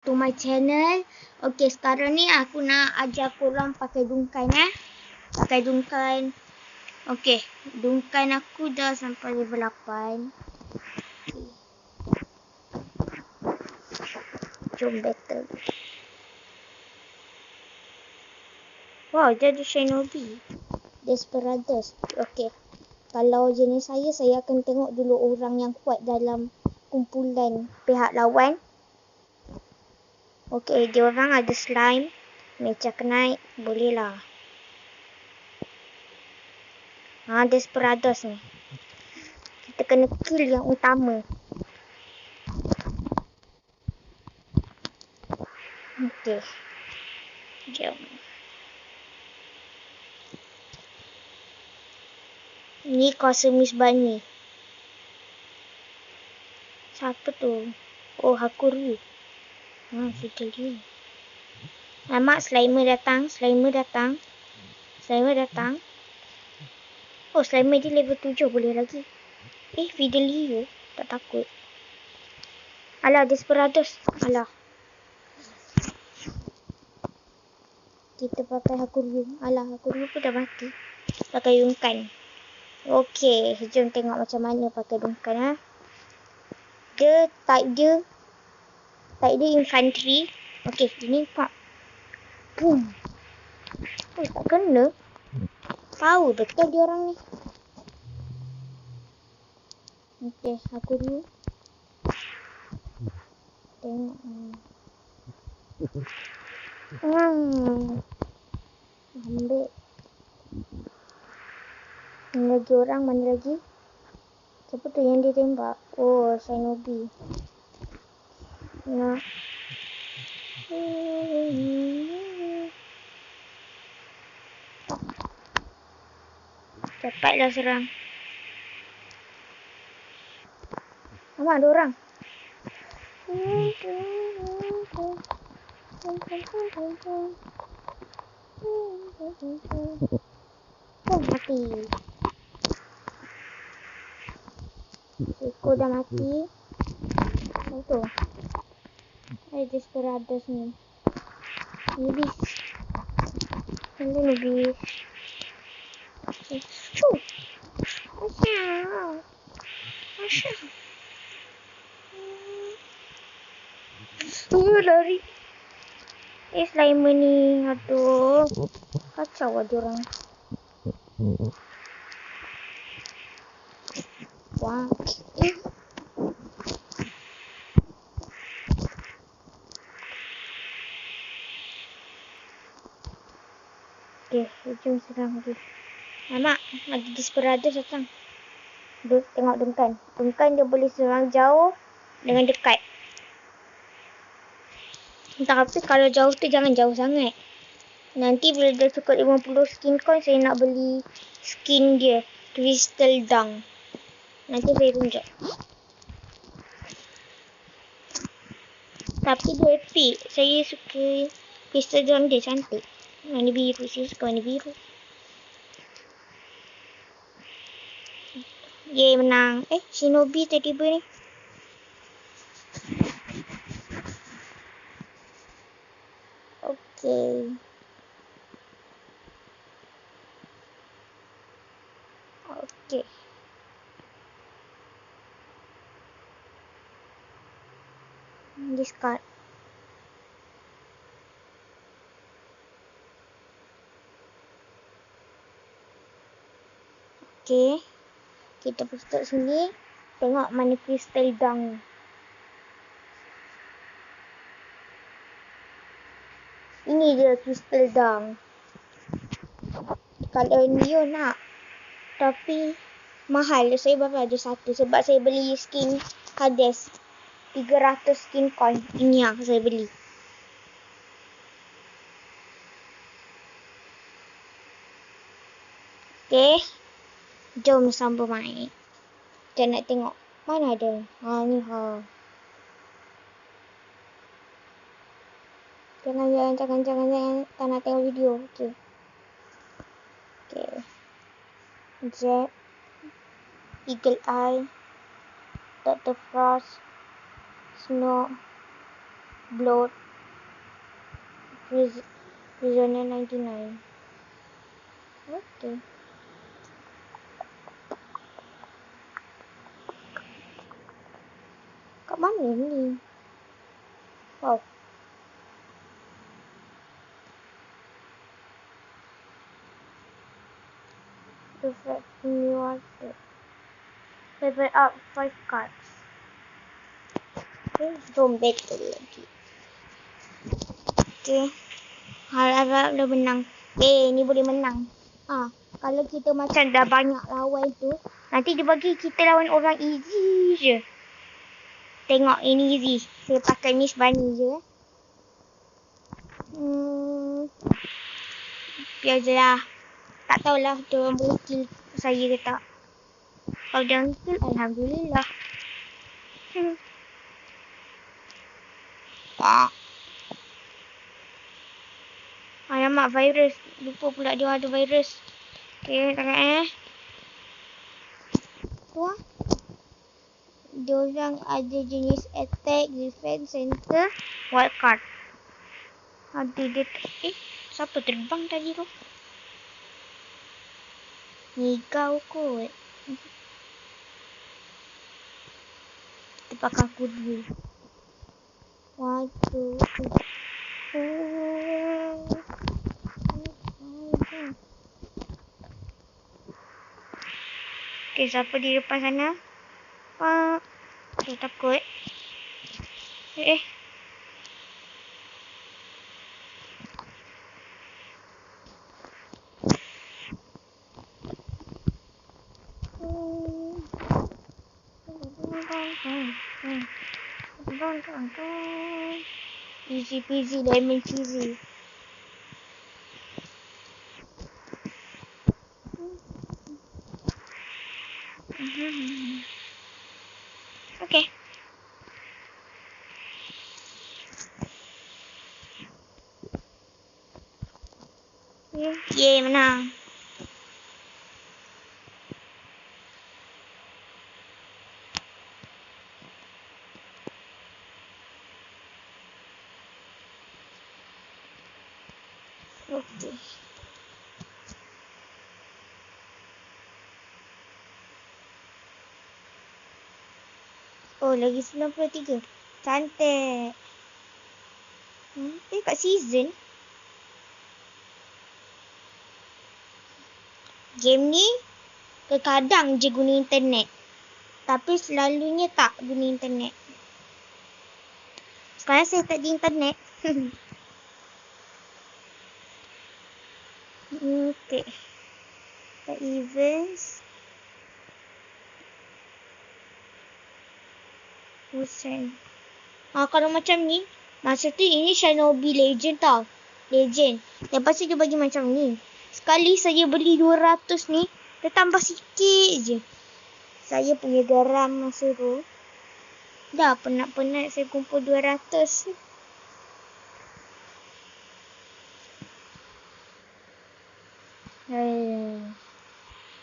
to my channel. Okay, sekarang ni aku nak ajar korang pakai dungkan Pakai dungkan. Okay, dungkan aku dah sampai level 8. Jom battle. Wow, jadi Shinobi. Desperados. Okay. Kalau jenis saya akan tengok dulu orang yang kuat dalam kumpulan pihak lawan. Okay, dia orang ada slime. Mecha naik. Boleh lah. Desperados ni. Kita kena kill yang utama. Okay. Jom. Ni kuasa Miss Bunny. Siapa tu? Oh, Hakuru. Sudah dia. Alamak, Slimer datang. Oh, Slimer dia level 7 boleh lagi. Fidelio. Tak takut. Alah, Desperados. Alah. Kita pakai Hakuru. Alah, Hakuru pun dah mati. Pakai Yunkan. Okey, jom tengok macam mana pakai dungkan. Type dia infantry. Okey, ini pak. Boom. Tak kena. Tahu betul dia orang ni. Okey, aku dulu. Tengok. Ambil. Mana lagi? Siapa tu yang dia tembak? Oh, Shinobi. Nah. Cepatlah serang. Ada orang. Oh, mati. Eko dah mati. Oh tu. Desperados ni. Nubis. Lari. Slimer ni. Aduh. Kacau lah diorang. Wah. Okay, jom serang lagi. Alamak, lagi Desperados datang. Tengok dungkan. Dungkan dia boleh serang jauh dengan dekat. Tapi kalau jauh tu jangan jauh sangat. Nanti bila dah cukup 50 skin coin, saya nak beli skin dia. Crystal Dung. Nanti saya tunjuk. Tapi dia epic. Saya suka Crystal Dung dia cantik. Warna biru. Saya suka warna biru. Yeay, menang. Shinobi tiba-tiba ni. Okay. Discard. Okay. Kita start sini. Tengok mana Crystal Dung. Ini dia Crystal Dung. Kalau Neo nak. Tapi mahal. Saya baru ada satu. Sebab saya beli skin Hades. 300 skin coin. Ini yang saya beli. Okay. Jom sambung main. Kita nak tengok. Mana ada? Ni Jangan. Tak nak tengok video. Okay. Jet. Eagle Eye. Dr. Frost. Snow. Blood. Prisoner 99. Okay. Kat mana ni? Wow. Perfect new water. Paper up 5 cards. Okay, jom battle lagi. Okay. Harap-harap dah menang. Ni boleh menang. Kalau kita macam dah banyak lawan tu, nanti dia bagi kita lawan orang easy je. Tengok ini easy. Saya pakai Miss Bunny je. Biar je lah. Tak tahulah dia orang boleh kill saya ke tak. Kalau dia orang kill, alhamdulillah. Alamak, virus. Lupa pula dia ada virus. Okay, tangan tu lah. Dia orang ada jenis attack, defense, center, wild card. Ada dia. Siapa terbang tadi tu? Ngigau kot. Kita pakai aku dulu. Waduh. Okay, siapa di depan sana? Saya takut. Easy peasy lemon cheesy. Okay. Yeay, menang. Okay. Oh, lagi 93. Cantik. Kat season. Game ni kadang je guna internet. Tapi selalunya tak guna internet. Sekarang saya tak di internet. Okay. The events. Hussein. Kalau macam ni, masa tu ini Shinobi Legend tau. Legend. Lepas tu dia bagi macam ni. Sekali saya beli 200 ni, dia tambah sikit je. Saya punya geram masa tu. Dah penat-penat saya kumpul 200.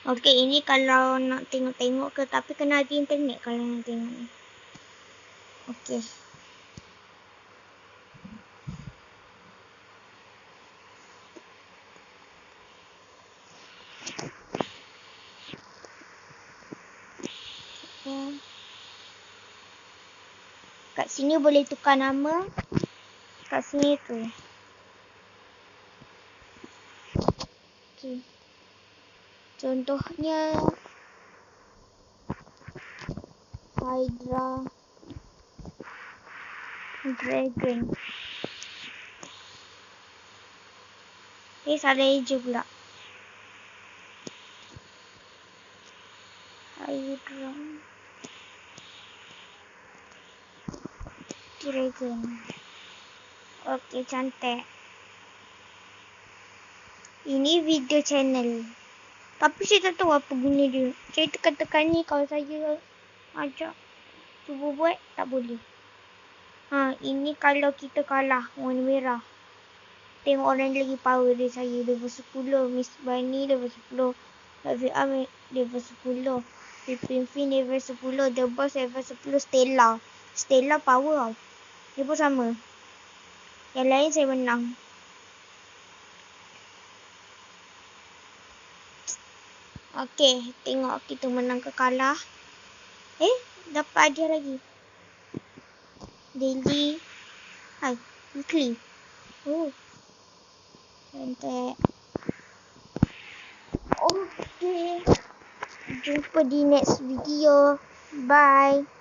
Okay, ini kalau nak tengok-tengok ke, tapi kena ada internet kalau nak tengok ni. Okay. Kat sini boleh tukar nama. Kat sini tu. Okay. Contohnya Hydra Dragon. Salah hijau pula. Hydra Dragon. Okay, cantik. Ini video channel. Tapi saya tak tahu apa guna dia. Saya tekan-tekan ni kalau saya ajak cuba buat, tak boleh. Ini kalau kita kalah, warna merah. Tengok orang lagi power dia saya. Level 10. Miss Bunny level 10. VR level 10. Pippin Fin level 10. The Boss level 10. Stella. Stella power tau. Dia pun sama. Yang lain saya menang. Okey, tengok kita menang ke kalah. Dapat hadiah lagi. Daily. Hai, weekly. Oh. Cantik. Okey. Jumpa di next video. Bye.